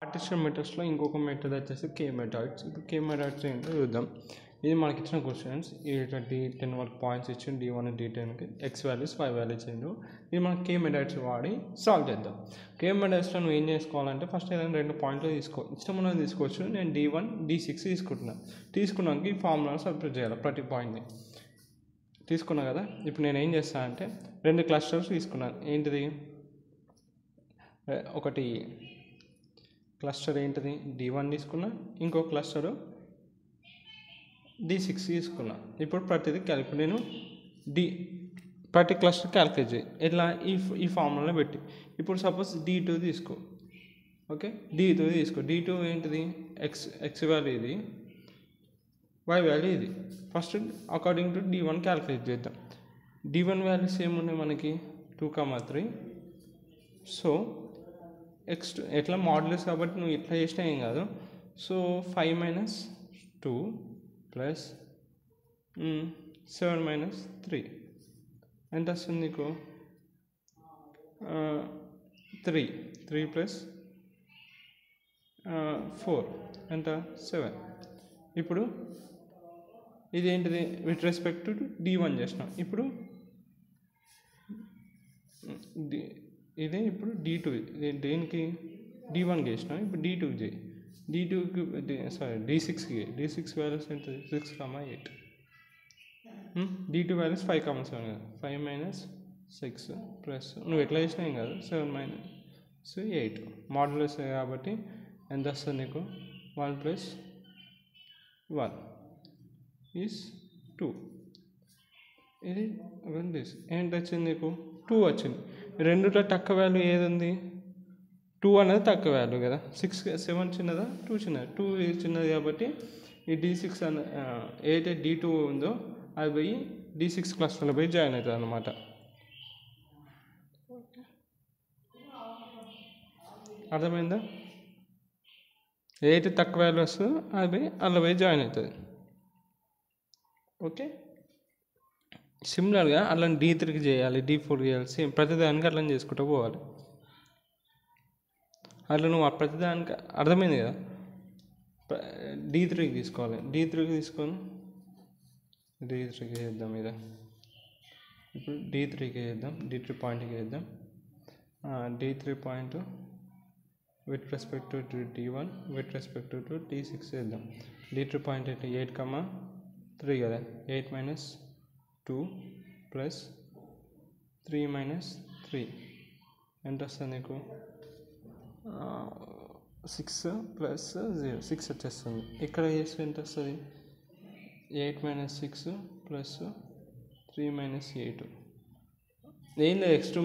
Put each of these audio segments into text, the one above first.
Partition మెథడ్స్లో ఇంకొక method వచ్చేసి కే methods. ఇప్పుడు కే మెథడ్స్ ఏంటో చూద్దాం. ఇది మనకి ఇచ్చిన క్వశ్చన్స్ D10 వరకు పాయింట్స్ ఇచ్చిండు, D1 D10కి X values Y values ఇచ్చిండు. ఇది మనం కే మెథడ్స్ వాడి సాల్వ్ చేద్దాం. కే మెథడ్స్లో నువ్వు ఏం చేసుకోవాలంటే ఫస్ట్ ఏదైనా 2 పాయింట్లు ఇష్టం ఉన్నది తీసుకోవచ్చు. నేను D1 D6 తీసుకున్నాక ఈ ఫార్ములా సబ్స్టిట్యూట్ చేయాలి ప్రతి పాయింట్ని. తీసుకున్నా కదా, ఇప్పుడు నేను ఏం చేస్తానంటే 2 క్లస్టర్స్ తీసుకున్నాను. ఏంటిది, ఒకటి క్లస్టర్ ఏంటిది D1 తీసుకున్నా, ఇంకో క్లస్టరు D6 తీసుకున్నా. ఇప్పుడు ప్రతిదీ క్యాలిక్యులేట్, నేను ప్రతి క్లస్టర్ క్యాలిక్యులేట్ చేయి ఎట్లా ఈ ఫార్ములాలో పెట్టి. ఇప్పుడు సపోజ్ D2 తీసుకో, ఓకే, D2 తీసుకో. D2 ఏంటిది ఎక్స్ వాల్యూ, ఇది Y వాల్యూ ఇది. First according to D1 calculate చేద్దాం. D1 వాల్యూస్ ఏమున్నాయి మనకి 2, 3. సో X2 ఎట్లా మాడ్యులస్ కాబట్టి నువ్వు ఇట్లా చేసినా ఏం కాదు. సో 5 - 2 ప్లస్ 7 - 3 ఎంత వస్తుంది నీకు? 3 ప్లస్ 4 ఎంత? 7. ఇప్పుడు ఇది ఏంటిది విత్ రెస్పెక్ట్ టు D1 చేసినాం. ఇప్పుడు ఇదే ఇప్పుడు D2, దేనికి D1కి చేసినాం. ఇప్పుడు D2కి చేయి. D6 వాల్యూస్ ఎంత? 6, 8. D2 వాల్యూస్ 5, 7 కదా. 5 - 6 ప్లస్ నువ్వు ఎట్లా చేసినా ఏం కాదు. 7 - 8 మాడ్యులస్ కాబట్టి ఎంత వస్తుంది నీకు? 1 + 1 ఈజ్ 2. ఇది ఏంటి వచ్చింది నీకు? 2 వచ్చింది. రెండులో తక్కువ వాల్యూ ఏది ఉంది? 2 అనేది తక్కువ వాల్యూ కదా. 7 చిన్నదా, 2 చిన్నదా? 2 చిన్నది కాబట్టి ఈ D6 ఏదైతే D2 ఉందో అది పోయి D6 క్లస్టర్లో పోయి జాయిన్ అవుతుంది అన్నమాట. అర్థమైందా? ఏదైతే తక్కువ వాల్యూ వస్తుందో అది పోయి అందులో పోయి జాయిన్ అవుతుంది. ఓకే, సిమిలర్గా అట్లా D3కి చేయాలి, D4కి చేయాలి. సేమ్ ప్రతిదానికి అట్లా చేసుకుంటూ పోవాలి. అట్లా నువ్వు ప్రతిదానికి అర్థమైంది కదా. D3కి తీసుకోవాలి. D3కి తీసుకొని D3కి చేద్దాం. మీద ఇప్పుడు D3కి చేద్దాం. D3 పాయింట్కి చేద్దాం. D3 point with respect to D1 with respect to D6 చేద్దాం. D3 పాయింట్ అయితే 8, 3 కదా. 8 - 2 ప్లస్ 3 - 3 ఎంత వస్తుంది నీకు? 6 + 0 6 వచ్చేస్తుంది. ఇక్కడ చేస్తే ఎంత వస్తుంది? 8 - 6 ప్లస్ 3 - 8. ఏం లేదు, X2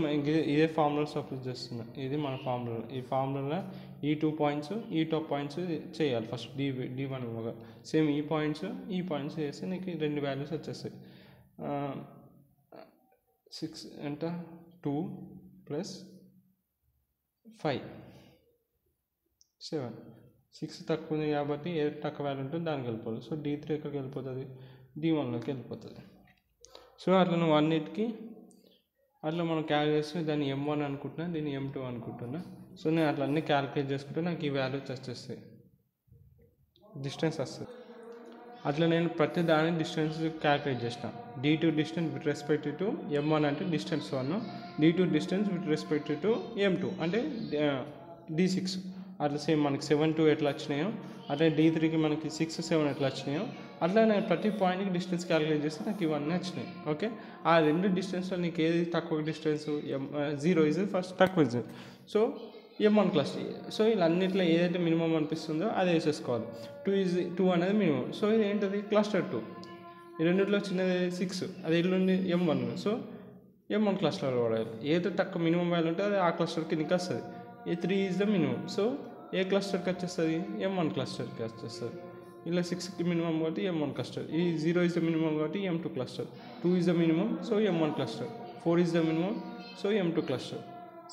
ఇదే ఫార్ములా సపోజ్ చేస్తున్నా. ఇది మన ఫార్ములా. ఈ ఫార్ములా ఈ 2 పాయింట్స్ ఈ టాప్ పాయింట్స్ చేయాలి ఫస్ట్. D1 ఇవ్వగా సేమ్ ఈ పాయింట్స్ చేస్తే నీకు 2 వాల్యూస్ వచ్చేస్తాయి. 6 ఎంత? 2 + 5 7. 6 తక్కువ ఉంది కాబట్టి ఏది తక్కువ వాల్యూ ఉంటుందో దానికి వెళ్ళిపోతుంది. సో D3 ఎక్కడికి వెళ్ళిపోతుంది? D1లోకి వెళ్ళిపోతుంది. సో అట్లా నువ్వు అన్నిటికీ అట్లా మనం క్యాలిక్యులేట్ చేస్తే దాన్ని M1 అనుకుంటున్నా, దీన్ని M2 అనుకుంటున్నా. సో నేను అట్లా అన్నీ క్యాలిక్యులేట్ చేసుకుంటే నాకు ఈ వాల్యూస్ వచ్చేస్తాయి, డిస్టెన్స్ వస్తుంది. అట్లా నేను ప్రతి దాని డిస్టెన్స్ క్యాలిక్యులేట్ చేసిన. D2 distance with respect to M1 అంటే distance 1, D2 distance with respect to M2 అంటే D6. అట్లా సేమ్ మనకి 7, 2 ఎట్లా వచ్చినాయో అట్లా D3కి మనకి 6, 7 ఎట్లా వచ్చినాయో అట్లా నేను ప్రతి పాయింట్కి డిస్టెన్స్ క్యాలిక్యులేట్ చేస్తే నాకు ఇవన్నీ వచ్చినాయి. ఓకే, ఆ 2 డిస్టెన్స్లో నీకు ఏది తక్కువ డిస్టెన్స్? 0 ఈజ్ ఫస్ట్ తక్కువ distance. So M1 cluster. So ఇలా అన్నిట్లో ఏదైతే మినిమం అనిపిస్తుందో అది వేసేసుకోవాలి. 2 అనేది మినిమం. సో ఇది ఏంటది? క్లస్టర్ 2. ఈ రెండిట్లో చిన్నది 6, అది ఎల్లుండి M1. సో M1 క్లస్టర్లో పడాలి. ఏదైతే తక్కువ మినిమం వాల్యూ ఉంటే అది ఆ క్లస్టర్ కిందకి వస్తుంది. ఈ 3 ఈజ్ ద మినిమం. సో ఏ క్లస్టర్కి వచ్చేస్తుంది? M1 క్లస్టర్కి వచ్చేస్తుంది. ఇలా 6కి మినిమం కాబట్టి M1 క్లస్టర్. ఈ 0 ఈజ్ ద మినిమం కాబట్టి M2 cluster. 2 is the minimum, so M1 cluster. 4 is the minimum, so M2 cluster.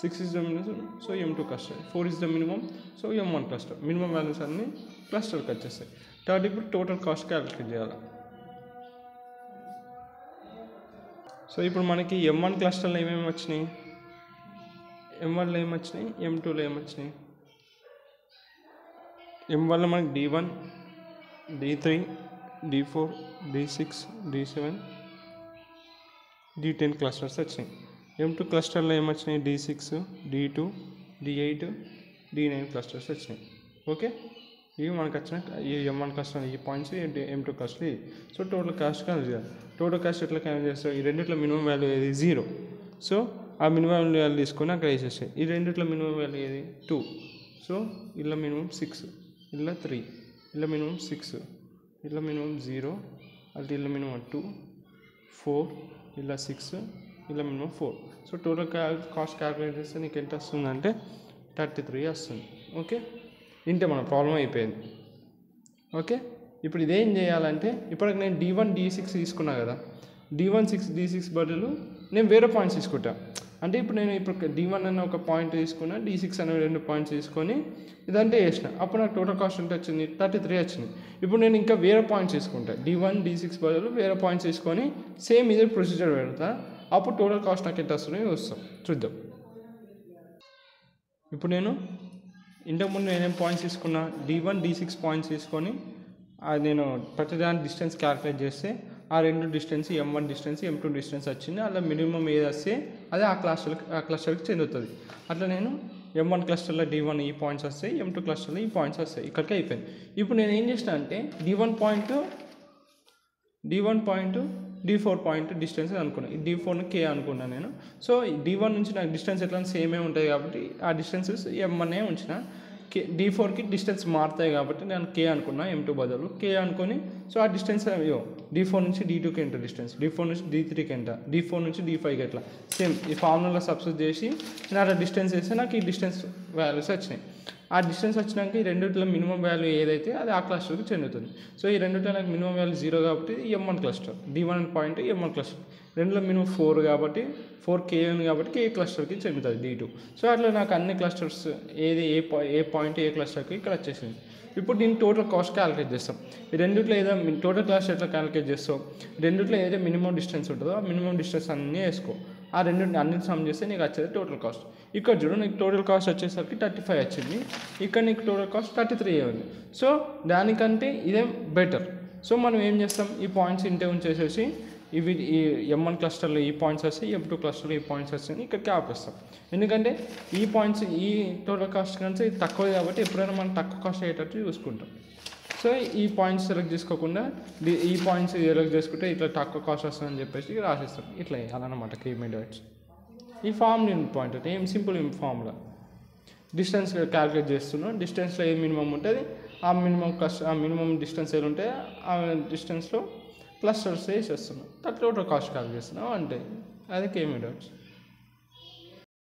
6 is the minimum, so M2 cluster. 4 is the minimum, so M1 cluster. Minimum values అన్నీ క్లస్టర్కి వచ్చేస్తాయి. Third ఇప్పుడు total cost calculate చేయాలి. So ఇప్పుడు మనకి M1 క్లస్టర్లో ఏమేమి వచ్చినాయి? M1లో ఏమొచ్చినాయి, M2లో ఏమొచ్చినాయి? M వల్ల మనకి D1 D3 D4 D6 D7 D10 clusters వచ్చినాయి. M2 క్లస్టర్లో ఏమొచ్చినాయి D6 D2 D8 D9 clusters వచ్చినాయి. ఓకే, ఇవి మనకు వచ్చిన ఈ M1 క్లస్టర్ ఈ పాయింట్స్ M2 క్లస్టర్ ఇవి. సో టోటల్ కాస్ట్ కనుక టోటల్ కాస్ట్ ఎట్లా క్యాలిక్యులేట్ చేస్తాం? ఈ రెండిట్లో మినిమం వాల్యూ ఏది 0. సో ఆ మినిమం వాల్యూ తీసుకొని అక్కడ వేసేస్తాయి. ఈ రెండిట్లో మినిమం వాల్యూ ఏది 2. సో ఇలా మినిమం 6, ఇలా 3, ఇలా మినిమం 6, ఇలా మినిమం 0, అది ఇలా మినిమం 2, 4, ఇలా 6, ఇలా minimum 4. So total cost calculate చేస్తే నీకు ఎంత వస్తుందంటే 33 వస్తుంది. ఓకే, ఇంతే మన ప్రాబ్లం అయిపోయింది. ఓకే, ఇప్పుడు ఇదేం చేయాలంటే ఇప్పటికి నేను D1 D6 తీసుకున్నా కదా, D1 6 D6 బదులు నేను వేరే పాయింట్స్ తీసుకుంటా. అంటే ఇప్పుడు నేను D1 అనే ఒక పాయింట్ తీసుకున్నా, D6 అనే 2 పాయింట్స్ తీసుకొని ఇదంటే వేసిన, అప్పుడు నాకు టోటల్ కాస్ట్ ఎంత వచ్చింది? 33 వచ్చింది. ఇప్పుడు నేను ఇంకా వేరే పాయింట్స్ తీసుకుంటా, D1 D6 బదులు వేరే పాయింట్స్ తీసుకొని సేమ్ ఇదే ప్రొసీజర్ పెడతా, అప్పుడు టోటల్ కాస్ట్ నాకు ఎంత వస్తున్నాయో వస్తాం చూద్దాం. ఇప్పుడు నేను ఇంతకుముందు నేనేం పాయింట్స్ తీసుకున్నా, D1 D6 పాయింట్స్ తీసుకొని అది నేను ప్రతిదాని డిస్టెన్స్ క్యాలిక్యులేట్ చేస్తే ఆ రెండు distance M1 distance M2 distance వచ్చింది. అలా మినిమం ఏది వస్తే అదే ఆ క్లస్టర్కి చెందుతుంది. అట్లా నేను M1 క్లస్టర్లో D1 ఈ పాయింట్స్ వస్తాయి, M2 క్లస్టర్లో ఈ పాయింట్స్ వస్తాయి. ఇక్కడికి అయిపోయింది. ఇప్పుడు నేను ఏం చేసిన అంటే D1 point D4 point distance అనుకున్నాను. ఈ D4ని K అనుకున్నాను నేను. సో D1 నుంచి నాకు డిస్టెన్స్ ఎట్లా సేమే ఉంటుంది కాబట్టి ఆ డిస్టెన్సెస్ M1 ఉంచిన. D4కి డిస్టెన్స్ మారుతాయి కాబట్టి నేను K అనుకున్నా, M2 బదులు K అనుకొని. సో ఆ డిస్టెన్స్ D4 నుంచి D2కి ఎంత డిస్టెన్స్, D4 నుంచి D3కి ఎంత, D4 నుంచి D5కి ఎట్లా సేమ్ ఈ ఫార్ములా సబ్స్టిట్యూట్ చేసి నేను అట్లా డిస్టెన్స్ వేస్తే నాకు ఈ డిస్టెన్స్ వాల్యూస్ వచ్చినాయి. ఆ డిస్టెన్స్ వచ్చినాక ఈ రెండిట్లో మినిమం వాల్యూ ఏదైతే అది ఆ క్లస్టర్కి చెందుతుంది. సో ఈ రెండిట్లో నాకు మినిమం వాల్యూ 0 కాబట్టి M1 cluster, D1 point M1 cluster. రెండులో మినిమం 4 కాబట్టి 4K ఉంది కాబట్టి K క్లస్టర్కి చెందుతుంది D2. సో అట్లా నాకు అన్ని క్లస్టర్స్ ఏది ఏ పాయింట్ ఏ క్లస్టర్కి ఇక్కడ వచ్చేసింది. ఇప్పుడు దీన్ని టోటల్ కాస్ట్ క్యాలిక్యులేట్ చేస్తాం. ఈ రెండిట్లో ఏదో టోటల్ కాస్ట్ ఎట్లా క్యాలిక్యులేట్ చేస్తాం? రెండిట్లో ఏదైతే మినిమం డిస్టెన్స్ ఉంటుందో ఆ మినిమం డిస్టెన్స్ అన్నీ వేసుకో. ఆ రెండింటిని అన్ని సమ్ చేస్తే నీకు వచ్చేది టోటల్ కాస్ట్. ఇక్కడ చూడు, నీకు టోటల్ కాస్ట్ వచ్చేసరికి 35 వచ్చింది. ఇక్కడ నీకు టోటల్ కాస్ట్ 33 ఉంది. సో దానికంటే ఇదే బెటర్. సో మనం ఏం చేస్తాం, ఈ పాయింట్స్ ఇంటే ఉంచేసేసి ఇవి ఈ M1 క్లస్టర్లో ఈ పాయింట్స్ వస్తాయి, M2 క్లస్టర్లో ఈ పాయింట్స్ వస్తాయి, ఇక్కడికి ఆపేస్తాం. ఎందుకంటే ఈ పాయింట్స్ ఈ టోటల్ కాస్ట్ కంటే ఇది తక్కువ కాబట్టి ఎప్పుడైనా మనం తక్కువ కాస్ట్ అయ్యేటట్టు చూసుకుంటాం. సో ఈ పాయింట్స్ సెలెక్ట్ చేసుకోకుండా ఈ పాయింట్స్ సెలెక్ట్ చేసుకుంటే ఇట్లా తక్కువ కాస్ట్ వస్తుందని చెప్పేసి రాసేస్తాం. ఇట్లా వేయాలన్నమాట కీ మెథడ్స్. ఈ ఫార్ములా పాయింట్ అంటే ఏం సింపుల్ ఫార్ములా. డిస్టెన్స్ క్యాలిక్యులేట్ చేస్తున్నాం, డిస్టెన్స్లో ఏ మినిమం ఉంటుంది ఆ మినిమం డిస్టెన్స్ ఏది ఉంటే ఆ డిస్టెన్స్లో క్లస్టర్స్ వేసేస్తున్నాం, టోటల్ కాస్ట్ క్యాలిక్యులేట్ చేస్తున్నాం అంటే అది కీ మెథడ్స్.